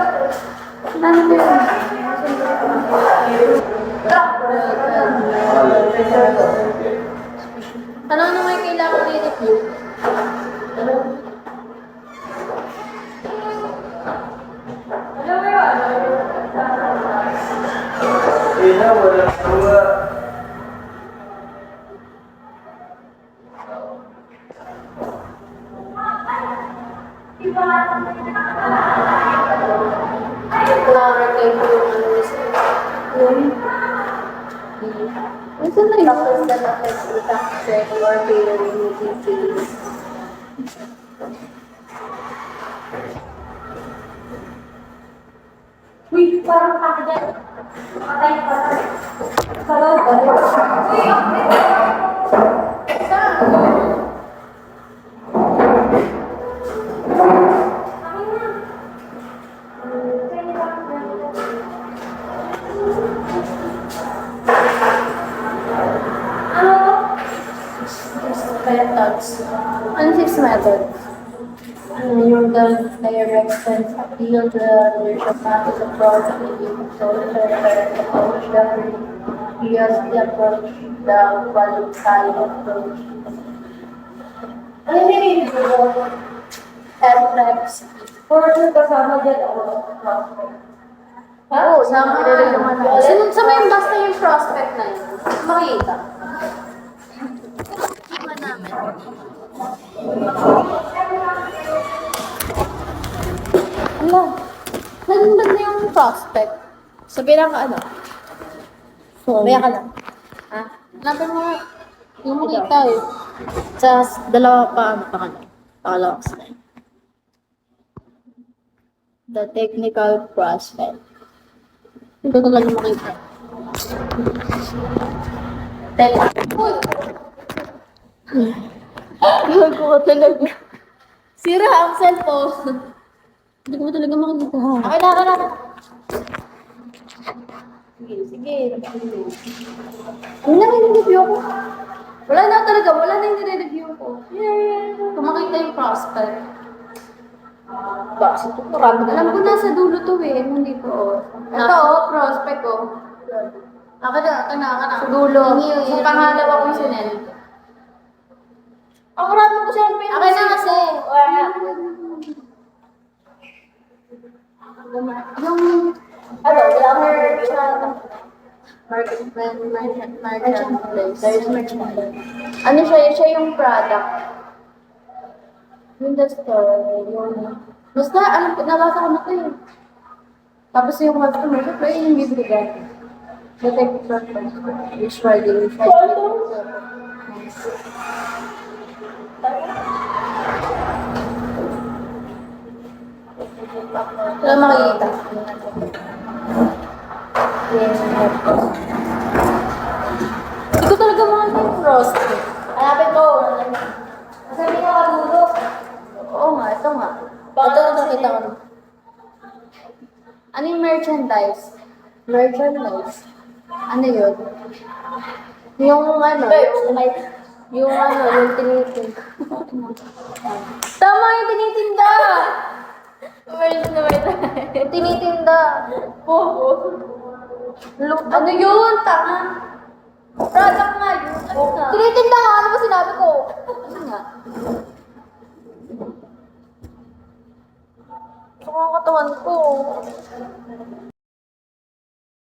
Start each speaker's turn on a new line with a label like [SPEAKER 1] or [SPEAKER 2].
[SPEAKER 1] Ano ba yun? Ano naman kailangan i-review? Ito na yun. Tapos na check or payroll fees. Uy, parang kakagyan. Patay pa. Parang uy, methods. Ano 6 methods? Yung direct sense appeal to the leadership methods approach social approach the approach, the qualified approach. Ano yung nililito? FLEX. Puro kasama dyan ako. Oo, sama. Sama yung basta yung prospect na yun. Makikita. Namin. Ala, nandun na yung prospect. Sabihin ka ano? Sabihin ka lang. Ha? Hanapin mo yung makita eh. Sa dalawa pa, ano pa ka na? Pakalawa ka slide. The technical prospect. Ito talaga makita. Uy! Gago ka talaga. Sira ang cellphone. Hindi ko talaga makikita ha. Okay na. Sige. Ano na yung review ko? Wala na yung review ko. Kung makita yung prospect. Bakit ito? Alam ko nasa dulo to eh. Hindi ko. Ito prospect ko. Aka na. Sa dulo. Sa pangalawa kong sinel. Ang marami ko siya pinag- Okay na kasi. Yung marketplace. Ano siya yung product. Yung the store, yung... Basta, alam ko, nabasa ko na ito eh. Tapos yung customer, syempre yung bibigyan. The type of usually. Wala makikita. Hindi ko talaga makikita yung prospect. Hanapin ko. Masabi ka kadulo. Oo nga, ito nga. Ito nakita ko. Ano yung merchandise? Ano yun? Yung yung tinitinda. Tama yung tinitinda! Tinitinda. Ano yun? Tama. Product nga yun. Tinitinda nga. Ano ba sinabi ko? Ano nga? Ito ang katawan ko.